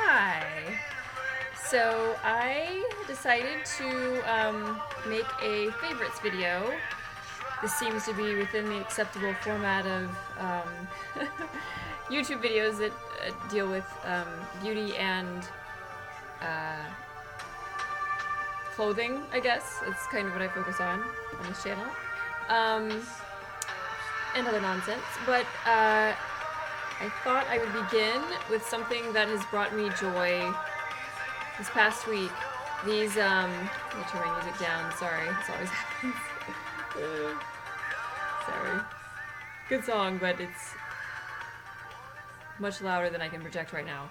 Hi. So I decided to make a favorites video. This seems to be within the acceptable format of YouTube videos that deal with beauty and uh, clothing, I guess. It's kind of what I focus on this channel. And other nonsense. But I thought I would begin with something that has brought me joy this past week. These, let me turn my music down, sorry, this always happens. Sorry. Good song, but it's much louder than I can project right now.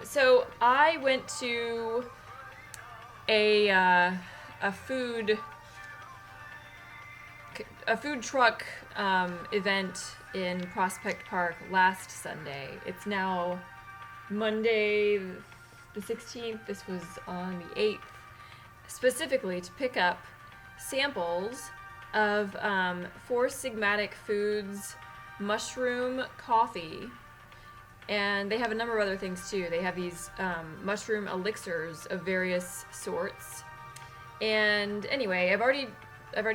So I went to a food truck event in Prospect Park last Sunday. It's now Monday the 16th. This was on the 8th, specifically to pick up samples of Forcigmatic Foods mushroom coffee. And they have a number of other things too. They have these mushroom elixirs of various sorts. And anyway, I've already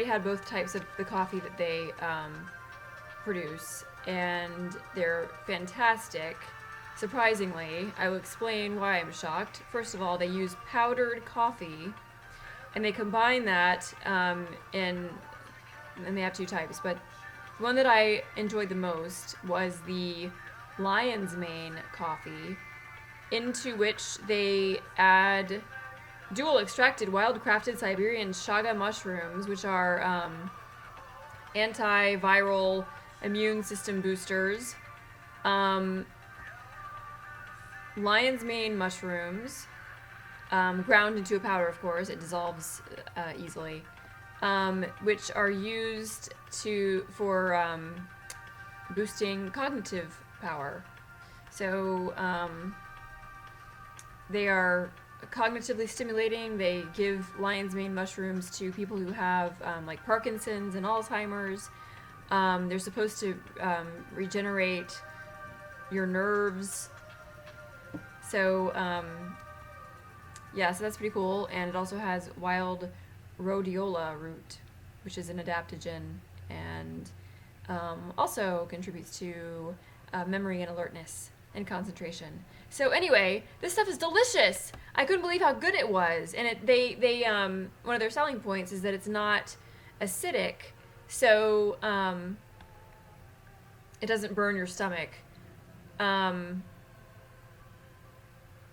had both types of the coffee that they produce, and they're fantastic. Surprisingly, I will explain why I'm shocked. First of all, they use powdered coffee, and they combine that and they have two types, but the one that I enjoyed the most was the lion's mane coffee, into which they add dual extracted wild crafted Siberian chaga mushrooms, which are antiviral immune system boosters, lion's mane mushrooms, ground into a powder, of course, it dissolves easily, which are used for boosting cognitive power. So they are cognitively stimulating. They give lion's mane mushrooms to people who have like Parkinson's and Alzheimer's. They're supposed to regenerate your nerves. So yeah, so that's pretty cool. And it also has wild rhodiola root, which is an adaptogen, and also contributes to memory and alertness and concentration. So anyway, this stuff is delicious. I couldn't believe how good it was. And they one of their selling points is that it's not acidic, so it doesn't burn your stomach.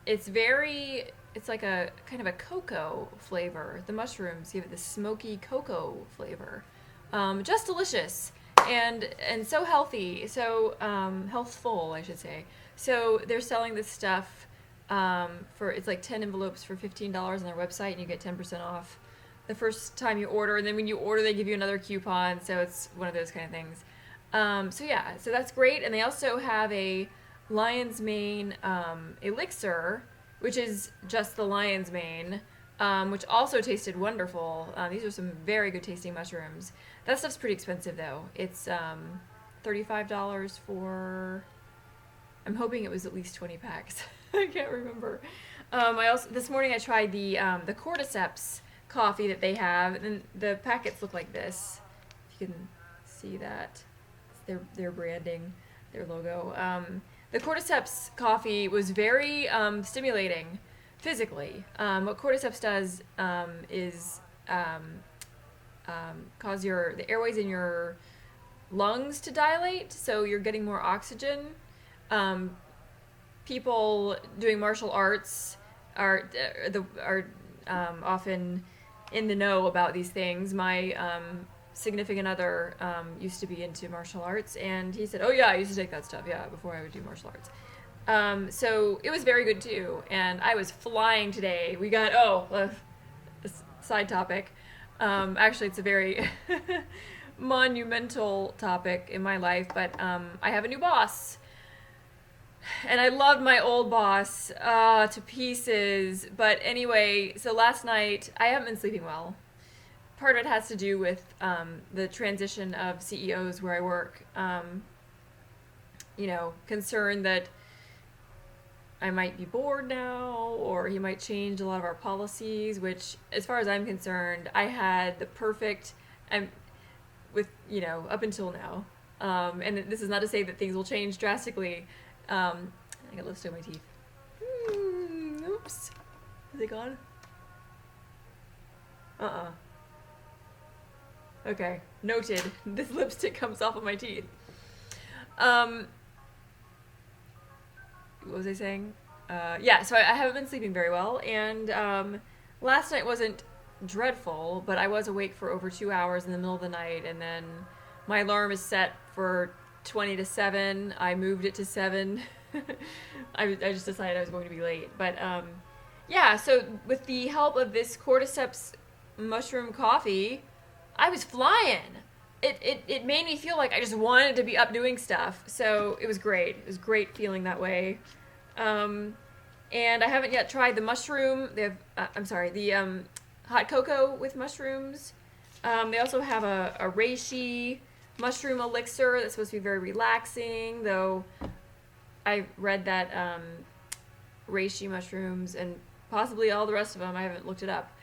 It's like a kind of a cocoa flavor. The mushrooms give it this smoky cocoa flavor. Just delicious. And so healthy, so healthful, I should say. So they're selling this stuff for, it's like 10 envelopes for $15 on their website, and you get 10% off the first time you order. And then when you order, they give you another coupon. So it's one of those kind of things. So yeah, so that's great. And they also have a lion's mane elixir, which is just the lion's mane, which also tasted wonderful. These are some very good tasting mushrooms. That stuff's pretty expensive though. It's $35 for, I'm hoping it was at least 20 packs. I can't remember. This morning I tried the cordyceps coffee that they have, and the packets look like this. If you can see that, it's their branding, their logo. The cordyceps coffee was very stimulating physically. What cordyceps does is cause the airways in your lungs to dilate, so you're getting more oxygen. People doing martial arts are often in the know about these things. My significant other used to be into martial arts, and he said, oh yeah, I used to take that stuff, yeah, before I would do martial arts. So it was very good too, and I was flying today. We got, side topic. Actually, it's a very monumental topic in my life, but I have a new boss. And I loved my old boss to pieces. But anyway, so last night, I haven't been sleeping well. Part of it has to do with the transition of CEOs where I work. Concerned that I might be bored now, or he might change a lot of our policies, which, as far as I'm concerned, I had the perfect, and with, up until now. And this is not to say that things will change drastically. I got lipstick on my teeth. Oops. Is it gone? Okay, noted. This lipstick comes off of my teeth. What was I saying? Yeah, so I haven't been sleeping very well, and last night wasn't dreadful, but I was awake for over 2 hours in the middle of the night, and then my alarm is set for 20 to 7. I moved it to 7. I just decided I was going to be late. But yeah, so with the help of this cordyceps mushroom coffee, I was flying. It made me feel like I just wanted to be up doing stuff. So it was great. It was great feeling that way. And I haven't yet tried the mushroom. They have, the hot cocoa with mushrooms. They also have a reishi mushroom elixir that's supposed to be very relaxing, though I read that reishi mushrooms and possibly all the rest of them, I haven't looked it up,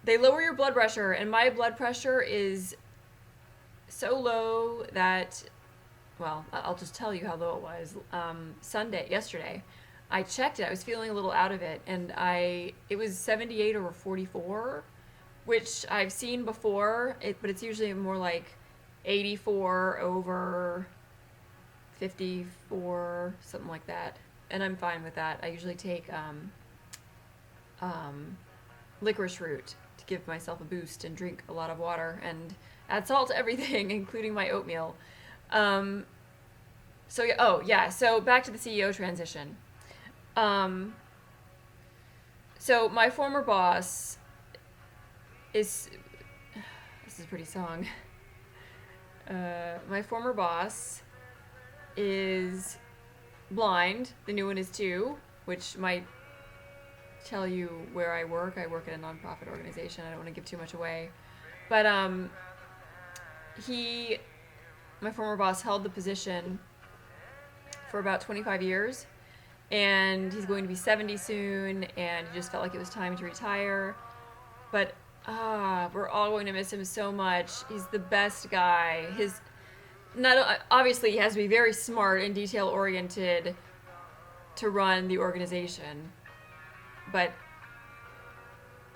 they lower your blood pressure, and my blood pressure is so low that, well, I'll just tell you how low it was. Yesterday, I checked it. I was feeling a little out of it, and it was 78 over 44, which I've seen before, but it's usually more like 84 over 54, something like that. And I'm fine with that. I usually take licorice root to give myself a boost and drink a lot of water and add salt to everything, including my oatmeal. So back to the CEO transition. So my former boss this is a pretty song. My former boss is blind. The new one is too, which might tell you where I work. I work at a nonprofit organization. I don't want to give too much away. But my former boss held the position for about 25 years, and he's going to be 70 soon, and he just felt like it was time to retire. But we're all going to miss him so much. He's the best guy. Obviously he has to be very smart and detail oriented to run the organization, but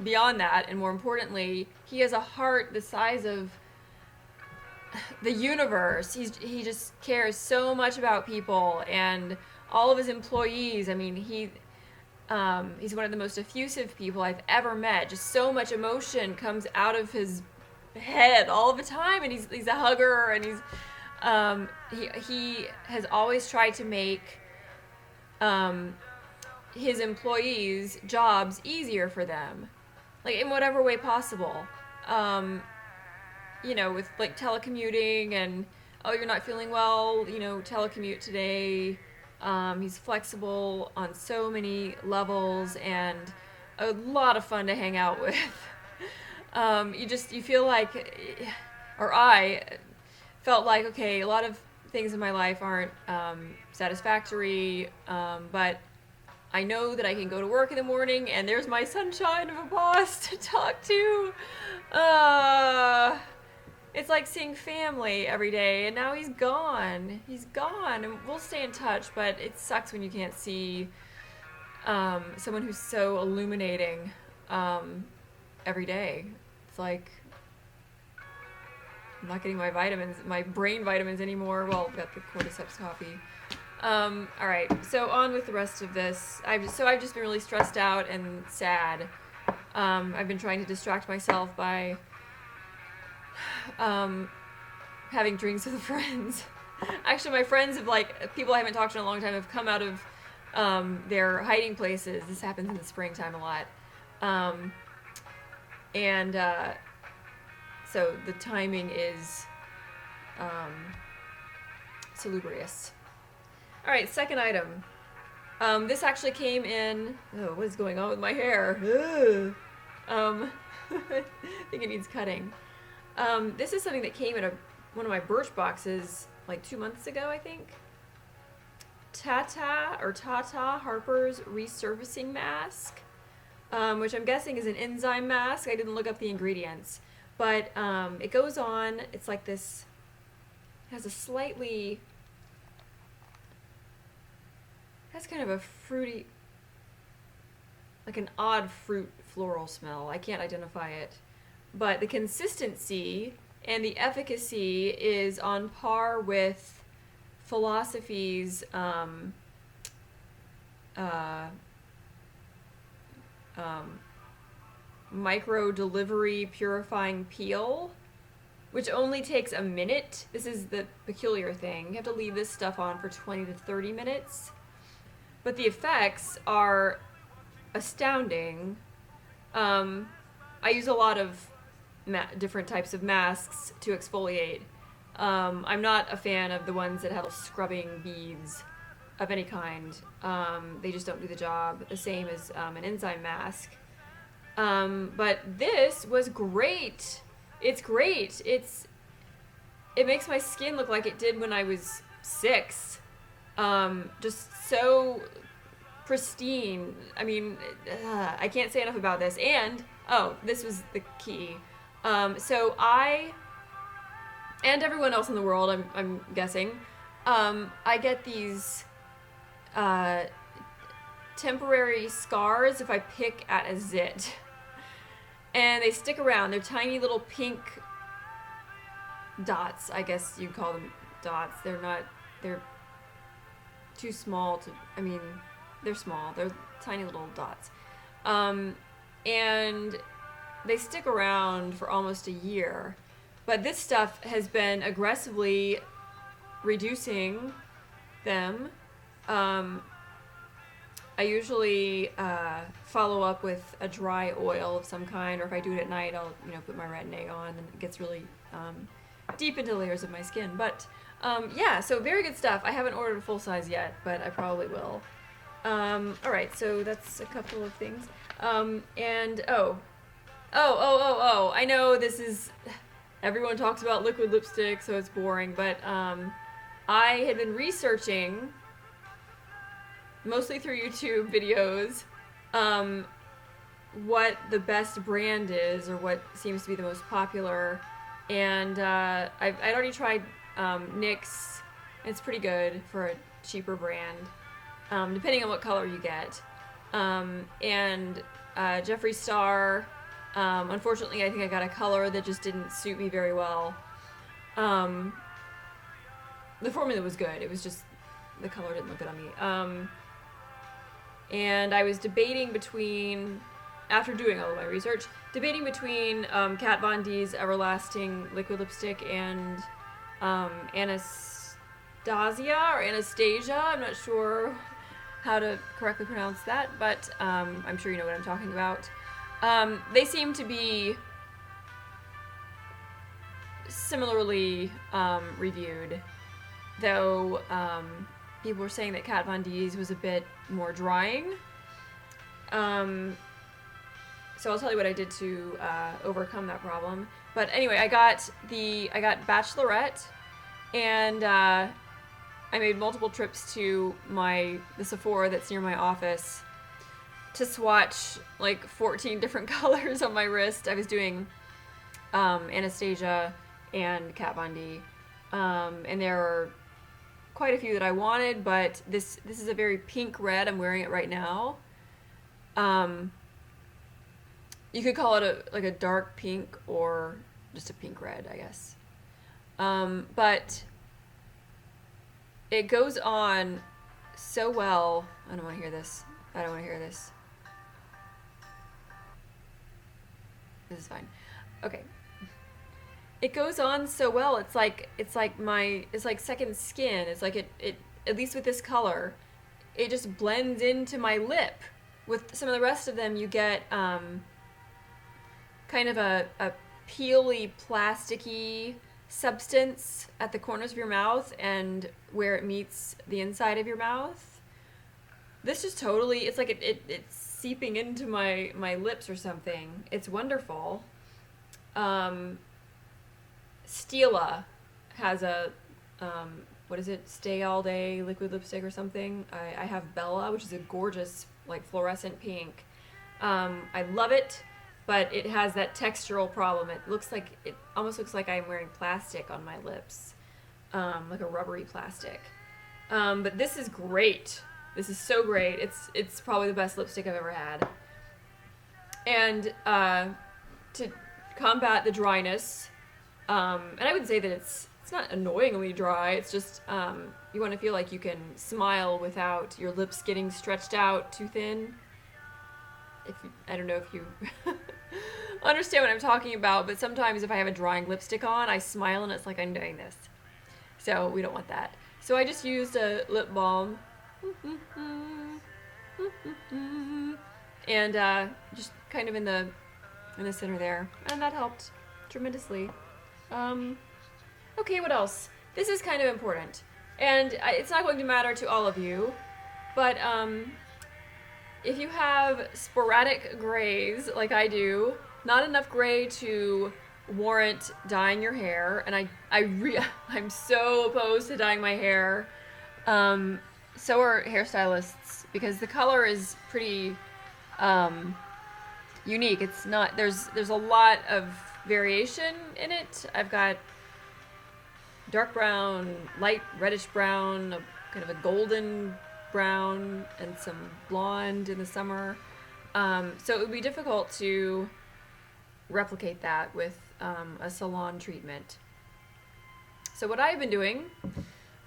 beyond that, and more importantly, he has a heart the size of the universe. He just cares so much about people and all of his employees. I mean, he's one of the most effusive people I've ever met. Just so much emotion comes out of his head all the time, and he's a hugger, and he has always tried to make his employees' jobs easier for them, like in whatever way possible. With like telecommuting and, oh, you're not feeling well, telecommute today. He's flexible on so many levels and a lot of fun to hang out with. You feel like, or I felt like, okay, a lot of things in my life aren't satisfactory, but I know that I can go to work in the morning and there's my sunshine of a boss to talk to. It's like seeing family every day, and now he's gone. He's gone, and we'll stay in touch, but it sucks when you can't see someone who's so illuminating every day. It's like I'm not getting my brain vitamins anymore. Well, I've got the cordyceps coffee. All right, so on with the rest of this. I've just been really stressed out and sad. I've been trying to distract myself by having drinks with friends. Actually, my friends people I haven't talked to in a long time have come out of their hiding places. This happens in the springtime a lot. So the timing is salubrious. All right, second item. This actually came in. Oh, what is going on with my hair? I think it needs cutting. This is something that came in one of my Birch boxes like 2 months ago, I think. Tata Harper's resurfacing mask, which I'm guessing is an enzyme mask. I didn't look up the ingredients, but it goes on. It's like this. Has a slightly. Has kind of a fruity, like an odd fruit floral smell. I can't identify it, but the consistency and the efficacy is on par with Philosophy's micro delivery purifying peel, which only takes a minute. This is the peculiar thing. You have to leave this stuff on for 20 to 30 minutes, but the effects are astounding. I use a lot of different types of masks to exfoliate. I'm not a fan of the ones that have scrubbing beads of any kind. They just don't do the job the same as an enzyme mask. But this was great. It's great. It makes my skin look like it did when I was 6. Just so pristine. I mean, I can't say enough about this. And, this was the key. So I, and everyone else in the world, I'm guessing, I get these temporary scars if I pick at a zit. And they stick around. They're tiny little pink dots, I guess you'd call them dots. They're too small to, they're small. They're tiny little dots. And they stick around for almost a year. But this stuff has been aggressively reducing them. I usually follow up with a dry oil of some kind, or if I do it at night, I'll put my retin-A on, and it gets really deep into layers of my skin. But so very good stuff. I haven't ordered a full size yet, but I probably will. All right, so that's a couple of things. I know this is, everyone talks about liquid lipstick, so it's boring, but I had been researching, mostly through YouTube videos, what the best brand is, or what seems to be the most popular, and I'd already tried NYX. It's pretty good for a cheaper brand, depending on what color you get, and Jeffree Star. Unfortunately, I think I got a color that just didn't suit me very well. The formula was good. It was just the color didn't look good on me. And I was debating between, after doing all of my research, Kat Von D's Everlasting Liquid Lipstick and Anastasia. I'm not sure how to correctly pronounce that, but I'm sure you know what I'm talking about. They seem to be similarly reviewed, though people were saying that Kat Von D's was a bit more drying. So I'll tell you what I did to overcome that problem. But anyway, I got Bachelorette, and I made multiple trips to the Sephora that's near my office to swatch like 14 different colors on my wrist. I was doing Anastasia and Kat Von D, and there are quite a few that I wanted, but this is a very pink red. I'm wearing it right now. You could call it a dark pink or just a pink red, I guess. But it goes on so well. I don't want to hear this. This is fine. Okay. It goes on so well. It's like second skin. It's like it at least with this color, it just blends into my lip. With some of the rest of them, you get kind of a peely, plasticky substance at the corners of your mouth and where it meets the inside of your mouth. This just totally, it's like it's seeping into my lips or something. It's wonderful. Stila has a what is it, Stay All Day liquid lipstick or something. I have Bella, which is a gorgeous, like, fluorescent pink. I love it, but it has that textural problem. It almost looks like I'm wearing plastic on my lips, like a rubbery plastic. But this is great. This is so great. It's probably the best lipstick I've ever had. And to combat the dryness, and I would say that it's not annoyingly dry. It's just you want to feel like you can smile without your lips getting stretched out too thin. I don't know if you understand what I'm talking about, but sometimes if I have a drying lipstick on, I smile and it's like I'm doing this. So we don't want that. So I just used a lip balm. And just kind of in the center there. And that helped tremendously. Okay, what else? This is kind of important. And it's not going to matter to all of you, but if you have sporadic grays, like I do, not enough gray to warrant dyeing your hair, and I'm so opposed to dyeing my hair. So are hairstylists, because the color is pretty unique. It's not, there's a lot of variation in it. I've got dark brown, light reddish brown, kind of a golden brown, and some blonde in the summer. So it would be difficult to replicate that with a salon treatment. So what I've been doing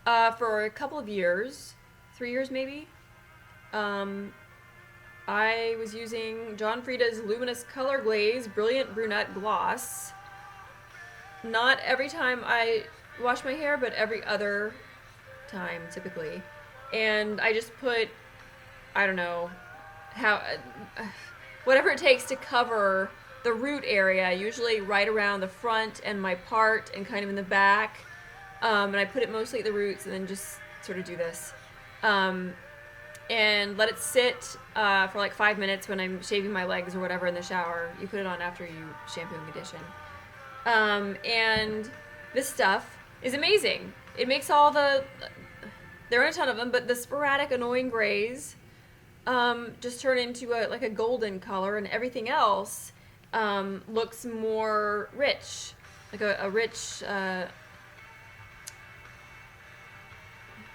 for a couple of years, 3 years maybe, I was using John Frieda's Luminous Color Glaze Brilliant Brunette Gloss. Not every time I wash my hair, but every other time typically. And I just put, I don't know, whatever it takes to cover the root area, usually right around the front and my part and kind of in the back. And I put it mostly at the roots and then just sort of do this. And let it sit for like 5 minutes when I'm shaving my legs or whatever in the shower. You put it on after you shampoo and condition. And this stuff is amazing. It makes all there are a ton of them, but the sporadic annoying grays just turn into a golden color, and everything else looks more rich, like a rich.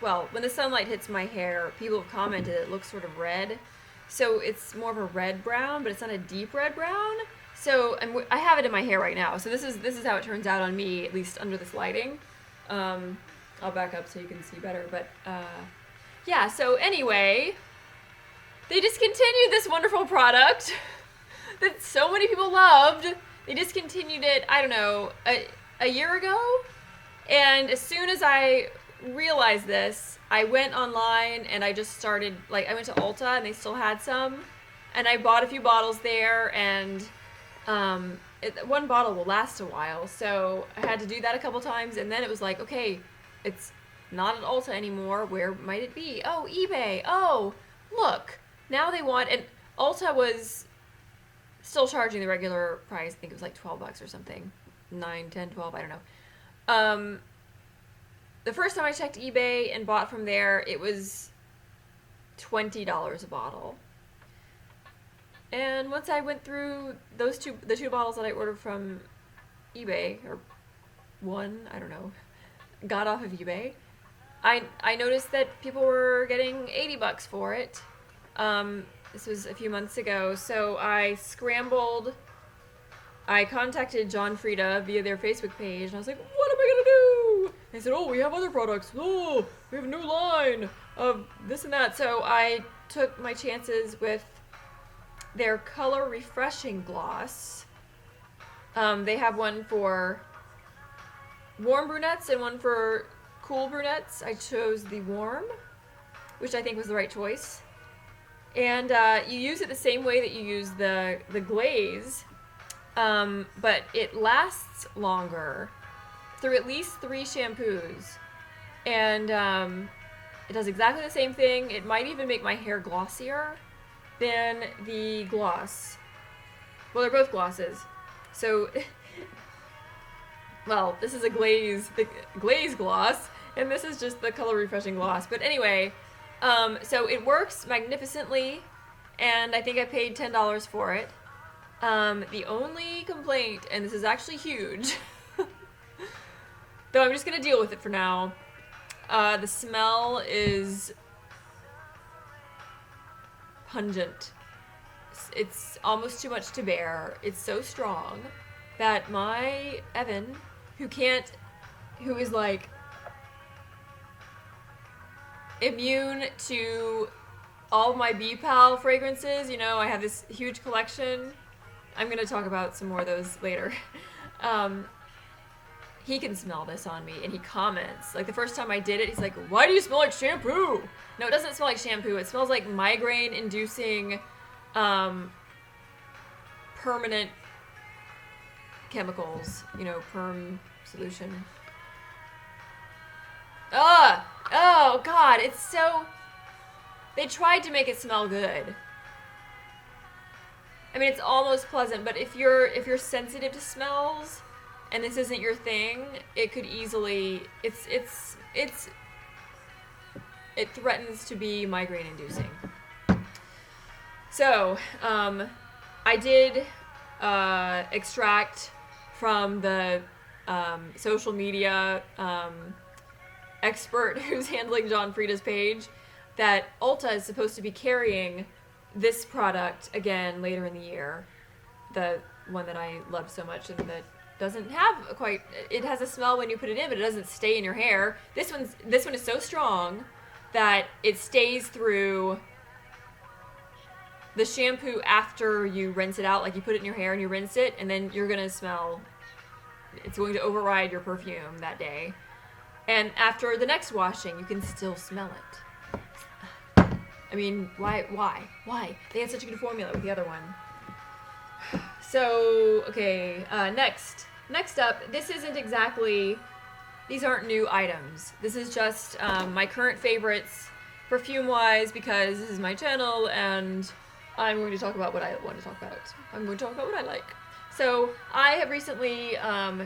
Well, when the sunlight hits my hair, people have commented it looks sort of red. So it's more of a red brown, but it's not a deep red brown. So I have it in my hair right now. So this is how it turns out on me, at least under this lighting. I'll back up so you can see better. But yeah, so anyway, they discontinued this wonderful product that so many people loved. They discontinued it, I don't know, a year ago. And as soon as I realized this, I went online and I just started, I went to Ulta and they still had some, and I bought a few bottles there, and one bottle will last a while, so I had to do that a couple times, and then it was like, okay, it's not at Ulta anymore. Where might it be? Oh, eBay. Oh, look, now they want, and Ulta was still charging the regular price. I think it was like $12 or something, 9, 10, 12, I don't know. The first time I checked eBay and bought from there, it was $20 a bottle. And once I went through the two bottles that I ordered from eBay, or one, I don't know, got off of eBay, I noticed that people were getting $80 for it. This was a few months ago, so I scrambled. I contacted John Frieda via their Facebook page, and I was like, what am I gonna do? They said, oh, we have other products. Oh, we have a new line of this and that. So I took my chances with their Color Refreshing Gloss. They have one for warm brunettes and one for cool brunettes. I chose the warm, which I think was the right choice. And you use it the same way that you use the glaze, but it lasts longer through at least 3 shampoos. And it does exactly the same thing. It might even make my hair glossier than the gloss. Well, they're both glosses. So, well, this is the Glaze gloss, And this is just the color refreshing gloss. But anyway, so it works magnificently, and I think I paid $10 for it. The only complaint, and this is actually huge, though I'm just gonna deal with it for now. The smell is pungent. It's almost too much to bear. It's so strong that my Evan, who is like immune to all of my B-Pal fragrances, you know, I have this huge collection. I'm gonna talk about some more of those later. He can smell this on me, and he comments. Like, the first time I did it, he's like, "Why do you smell like shampoo?" No, it doesn't smell like shampoo. It smells like migraine-inducing, permanent chemicals. You know, perm solution. Ugh! Oh, God, it's so... They tried to make it smell good. I mean, it's almost pleasant, but if you're sensitive to smells, and this isn't your thing, it could easily... It threatens to be migraine-inducing. So, I did extract from the social media expert who's handling John Frieda's page that Ulta is supposed to be carrying this product again later in the year. The one that I loved so much and that doesn't have quite... It has a smell when you put it in, but it doesn't stay in your hair. This one is so strong that it stays through the shampoo after you rinse it out. Like, you put it in your hair and you rinse it, and then you're going to smell... It's going to override your perfume that day. And after the next washing, you can still smell it. I mean, why? They had such a good formula with the other one. So, okay, Next up, this isn't exactly... These aren't new items. This is just my current favorites perfume-wise, because this is my channel, and I'm going to talk about what I want to talk about. I'm going to talk about what I like. So, I have recently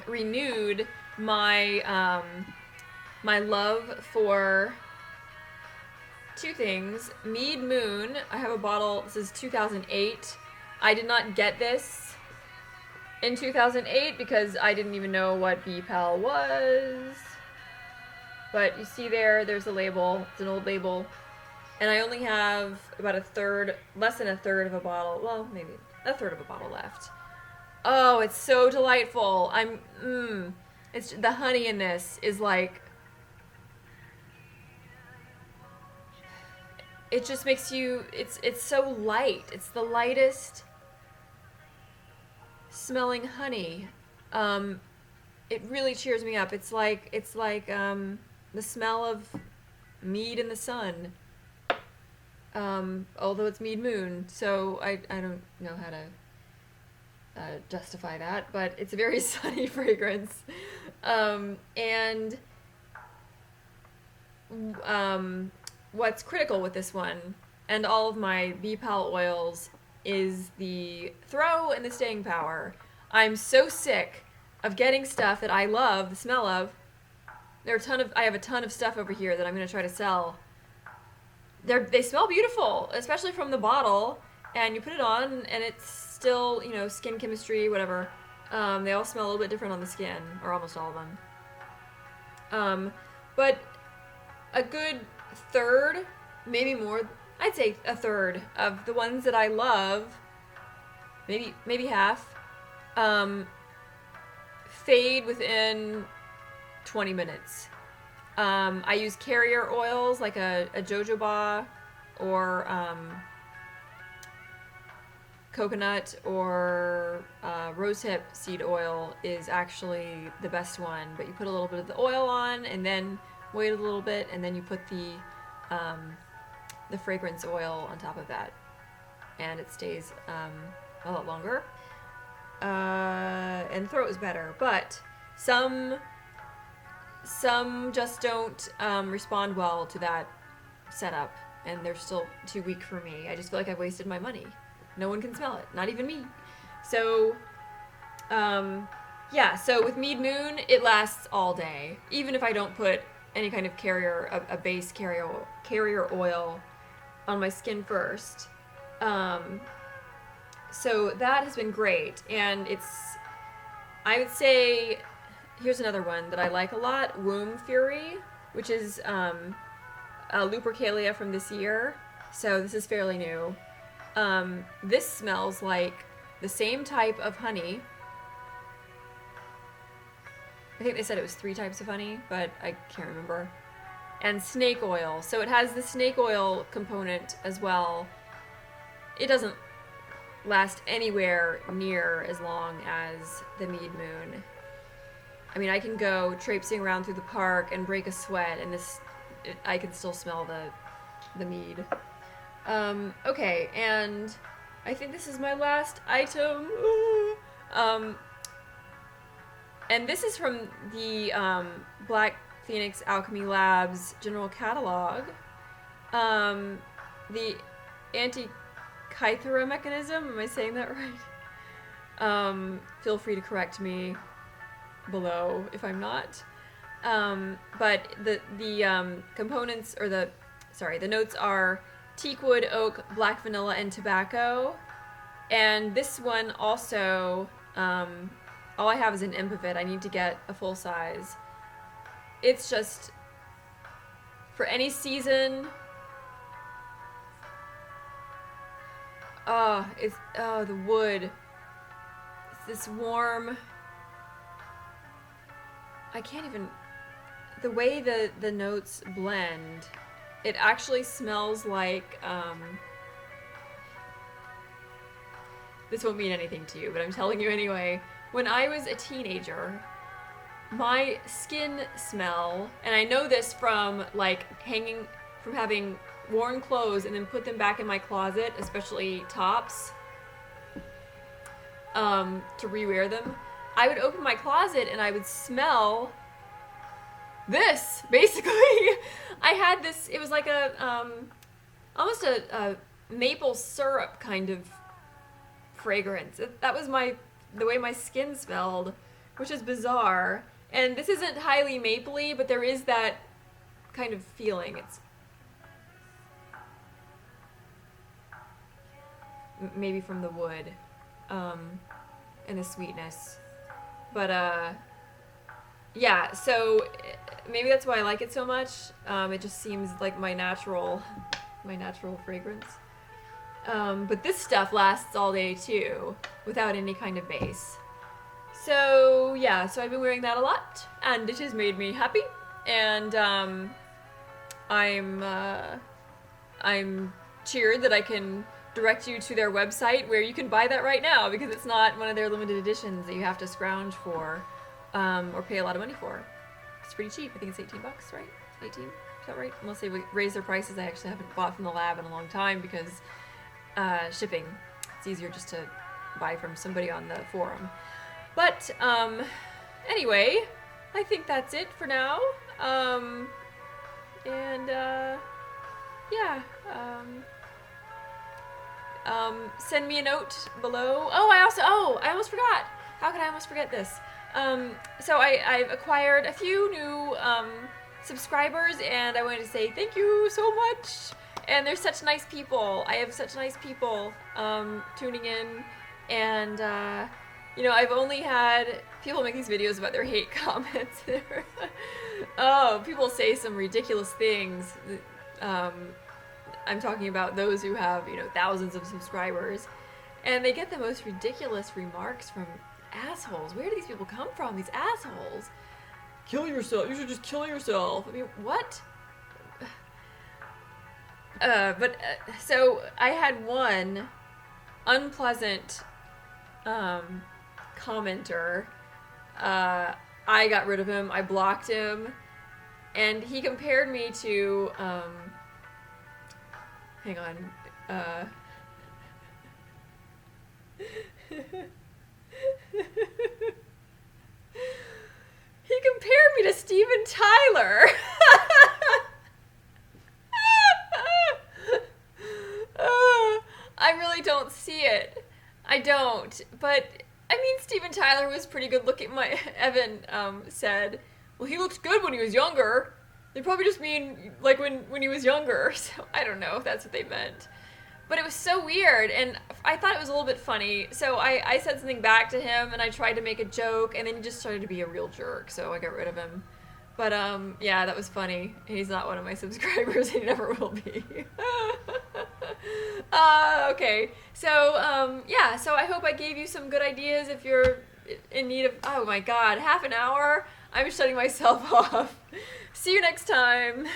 renewed my my love for two things. Mead Moon. I have a bottle. This is 2008. I did not get this in 2008 because I didn't even know what B-Pal was. But you see there's a label. It's an old label. And I only have about less than a third of a bottle. Well, maybe a third of a bottle left. Oh, it's so delightful. It's the honey in this is like... It just makes you... It's so light. It's the lightest smelling honey. It really cheers me up. It's like the smell of mead in the sun. Although it's Mead Moon, so I don't know how to justify that, but it's a very sunny fragrance. What's critical with this one, and all of my B-Pal oils, is the throw and the staying power. I'm so sick of getting stuff that I love the smell of. I have a ton of stuff over here that I'm going to try to sell. They smell beautiful, especially from the bottle, and you put it on, and it's still, you know, skin chemistry, whatever. They all smell a little bit different on the skin, or almost all of them. But a good third, maybe more, I'd say a third of the ones that I love, maybe half, fade within 20 minutes. I use carrier oils like a jojoba or coconut or rosehip seed oil is actually the best one, but you put a little bit of the oil on and then wait a little bit, and then you put the fragrance oil on top of that, and it stays a lot longer. And throat is better, but some just don't respond well to that setup, and they're still too weak for me. I just feel like I've wasted my money. No one can smell it, not even me. So, yeah, so with Mead Moon, it lasts all day. Even if I don't put any kind of a base carrier oil on my skin first. So that has been great, and I would say, here's another one that I like a lot, Womb Fury, which is Lupercalia from this year, so this is fairly new. This smells like the same type of honey. I think they said it was 3 types of honey, but I can't remember. And snake oil, so it has the snake oil component as well. It doesn't last anywhere near as long as the Mead Moon. I mean, I can go traipsing around through the park and break a sweat, and I can still smell the mead. Okay, and I think this is my last item. And this is from the Black Phoenix Alchemy Labs General Catalog. The Antikythera mechanism, am I saying that right? Feel free to correct me below if I'm not. But the components, or the notes are teakwood, oak, black vanilla, and tobacco. And this one also, all I have is an imp of it. I need to get a full size. It's just, for any season, the wood. It's this warm, I can't even, the way the notes blend, it actually smells like, this won't mean anything to you, but I'm telling you anyway. When I was a teenager, my skin smell, and I know this from having worn clothes and then put them back in my closet, especially tops, to rewear them. I would open my closet and I would smell this, basically. I had this, it was like almost a maple syrup kind of fragrance. That was the way my skin smelled, which is bizarre. And this isn't highly mapley, but there is that kind of feeling. It's maybe from the wood, and the sweetness. But yeah, so maybe that's why I like it so much. It just seems like my natural fragrance. But this stuff lasts all day too, without any kind of base. So yeah, so I've been wearing that a lot, and it has made me happy. And I'm cheered that I can direct you to their website where you can buy that right now, because it's not one of their limited editions that you have to scrounge for, or pay a lot of money for. It's pretty cheap. I think it's $18, right? 18? Is that right? Unless they raise their prices. I actually haven't bought from the lab in a long time because shipping. It's easier just to buy from somebody on the forum. But anyway, I think that's it for now. Yeah. Send me a note below. I almost forgot. How could I almost forget this? So I've acquired a few new subscribers, and I wanted to say thank you so much. And they're such nice people. I have such nice people tuning in, and I've only had people make these videos about their hate comments. People say some ridiculous things. I'm talking about those who have, thousands of subscribers, and they get the most ridiculous remarks from assholes. Where do these people come from, these assholes? Kill yourself. You should just kill yourself. I mean, what? So I had one unpleasant commenter. I got rid of him. I blocked him, and he compared me to hang on. He compared me to Steven Tyler. I really don't see it. I don't. But, I mean, Steven Tyler was pretty good looking. Evan said, well, he looked good when he was younger. They probably just mean like when he was younger. So I don't know if that's what they meant. But it was so weird, and I thought it was a little bit funny. So I said something back to him, and I tried to make a joke, and then he just started to be a real jerk, so I got rid of him. But, yeah, that was funny. He's not one of my subscribers. He never will be. Okay. So, yeah, so I hope I gave you some good ideas if you're in need of... Oh, my God, half an hour? I'm shutting myself off. See you next time.